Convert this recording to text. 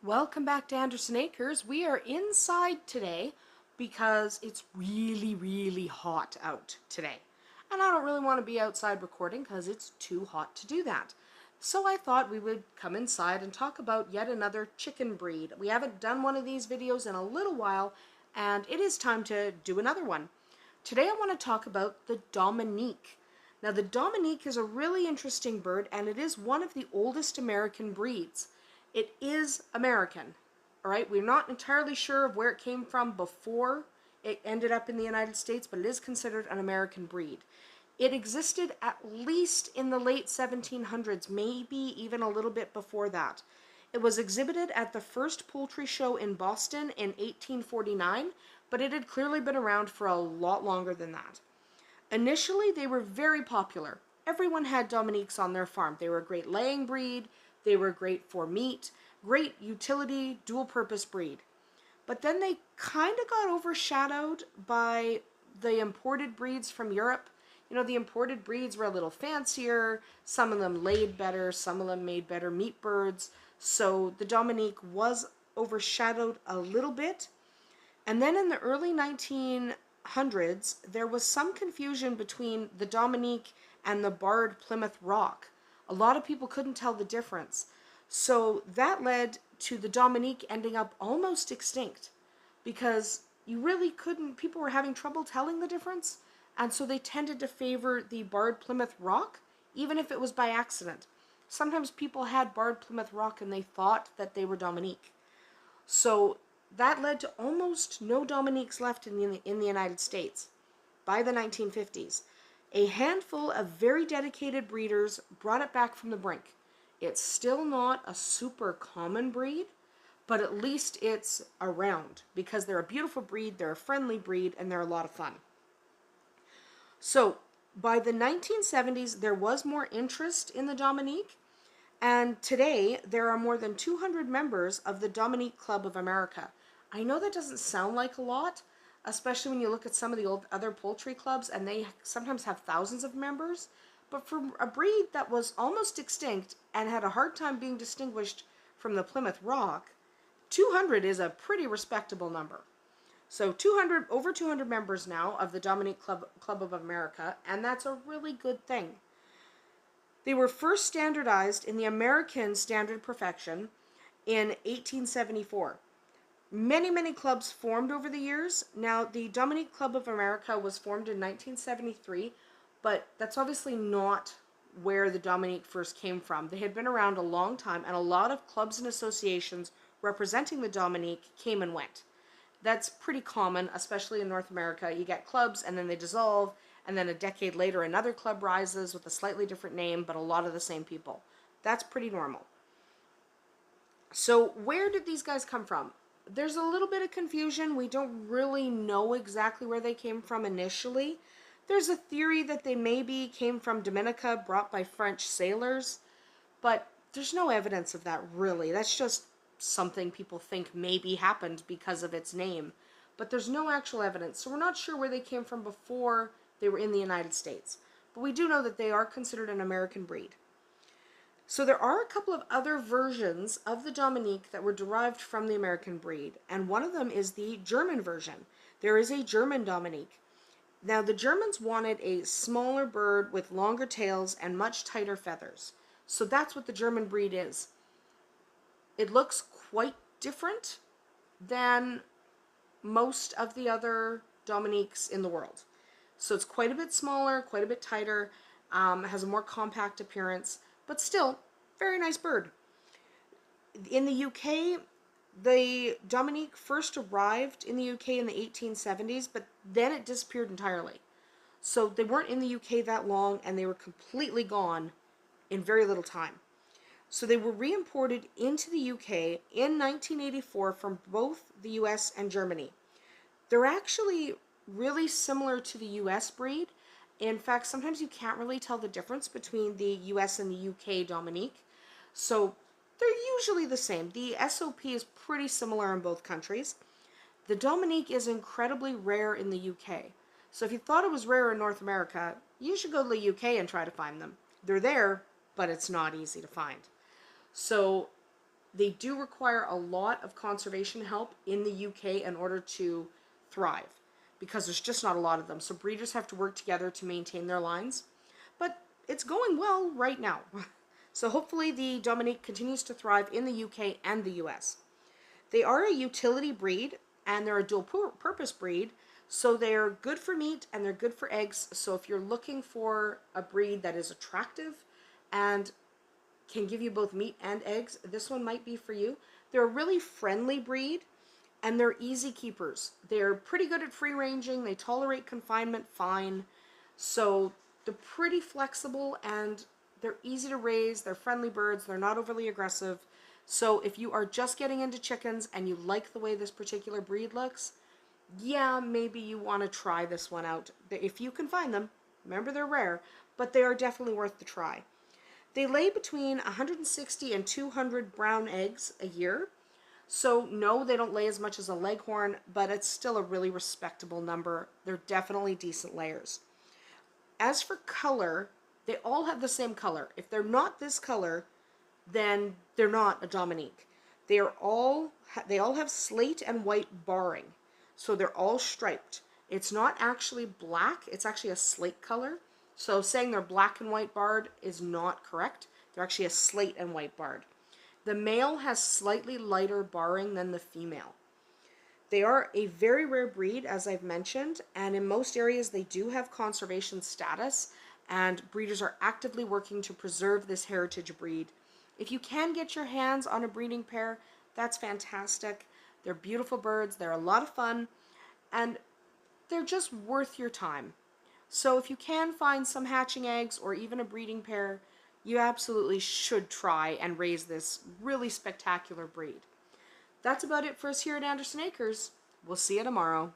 Welcome back to Andersen Acres. We are inside today because it's really hot out today. And I don't really want to be outside recording because it's too hot to do that. So I thought we would come inside and talk about yet another chicken breed. We haven't done one of these videos in a little while, and it is time to do another one. Today I want to talk about the Dominique. Now the Dominique is a really interesting bird, and it is one of the oldest American breeds. It is American, all right? We're not entirely sure of where it came from before it ended up in the United States, but it is considered an American breed. It existed at least in the late 1700s, maybe even a little bit before that. It was exhibited at the first poultry show in Boston in 1849, but it had clearly been around for a lot longer than that. Initially, they were very popular. Everyone had Dominiques on their farm. They were a great laying breed. They were great for meat, great utility, dual-purpose breed. But then they kind of got overshadowed by the imported breeds from Europe. You know, the imported breeds were a little fancier. Some of them laid better. Some of them made better meat birds. So the Dominique was overshadowed a little bit. And then in the early 1900s, there was some confusion between the Dominique and the barred Plymouth Rock. A lot of people couldn't tell the difference. So that led to the Dominique ending up almost extinct because you really couldn't, people were having trouble telling the difference. And so they tended to favor the barred Plymouth Rock, even if it was by accident. Sometimes people had barred Plymouth Rock and they thought that they were Dominique. So that led to almost no Dominiques left in the United States by the 1950s. A handful of very dedicated breeders brought it back from the brink. It's still not a super common breed, but at least it's around because they're a beautiful breed, they're a friendly breed, and they're a lot of fun. So by the 1970s, there was more interest in the Dominique, and today there are more than 200 members of the Dominique Club of America. I know that doesn't sound like a lot, especially when you look at some of the other poultry clubs, and they sometimes have thousands of members. But for a breed that was almost extinct and had a hard time being distinguished from the Plymouth Rock, 200 is a pretty respectable number. So over 200 members now of the Dominique Club of America, and that's a really good thing. They were first standardized in the American Standard Perfection in 1874. Many clubs formed over the years. Now, the Dominique Club of America was formed in 1973, but that's obviously not where the Dominique first came from. They had been around a long time, and a lot of clubs and associations representing the Dominique came and went. That's pretty common, especially in North America. You get clubs, and then they dissolve, and then a decade later, another club rises with a slightly different name, but a lot of the same people. That's pretty normal. So where did these guys come from? There's a little bit of confusion. We don't really know exactly where they came from initially. There's a theory that they maybe came from Dominica, brought by French sailors, but there's no evidence of that really. That's just something people think maybe happened because of its name, but there's no actual evidence. So we're not sure where they came from before they were in the United States, but we do know that they are considered an American breed. So there are a couple of other versions of the Dominique that were derived from the American breed, and one of them is the German version. There is a German Dominique. Now, the Germans wanted a smaller bird with longer tails and much tighter feathers. So that's what the German breed is. It looks quite different than most of the other Dominiques in the world. So it's quite a bit smaller, quite a bit tighter, has a more compact appearance, but still, very nice bird. In the UK, the Dominique first arrived in the UK in the 1870s, but then it disappeared entirely. So they weren't in the UK that long, and they were completely gone in very little time. So they were re-imported into the UK in 1984 from both the US and Germany. They're actually really similar to the US breed. In fact, sometimes you can't really tell the difference between the US and the UK Dominique. So they're usually the same. The SOP is pretty similar in both countries. The Dominique is incredibly rare in the UK. So if you thought it was rare in North America, you should go to the UK and try to find them. They're there, but it's not easy to find. So They do require a lot of conservation help in the UK in order to thrive, because there's just not a lot of them. So breeders have to work together to maintain their lines. But it's going well right now. So hopefully the Dominique continues to thrive in the UK and the US. They are a utility breed, and they're a dual purpose breed, so they're good for meat and they're good for eggs. So if you're looking for a breed that is attractive and can give you both meat and eggs, this one might be for you. They're a really friendly breed, and they're easy keepers. They're pretty good at free ranging. They tolerate confinement fine. So they're pretty flexible, and they're easy to raise. They're friendly birds. They're not overly aggressive. So if you are just getting into chickens and you like the way this particular breed looks, yeah, maybe you want to try this one out. If you can find them, remember they're rare, but they are definitely worth the try. They lay between 160 and 200 brown eggs a year. So no, they don't lay as much as a leghorn, but it's still a really respectable number. They're definitely decent layers. As for color, they all have the same color. If they're not this color, then they're not a Dominique. They all have slate and white barring. So they're all striped. It's not actually black, it's actually a slate color. So saying they're black and white barred is not correct. They're actually a slate and white barred. The male has slightly lighter barring than the female. They are a very rare breed, as I've mentioned, and in most areas they do have conservation status, and breeders are actively working to preserve this heritage breed. If you can get your hands on a breeding pair, that's fantastic. They're beautiful birds, they're a lot of fun, and they're just worth your time. So if you can find some hatching eggs or even a breeding pair, you absolutely should try and raise this really spectacular breed. That's about it for us here at Andersen Acres. We'll see you tomorrow.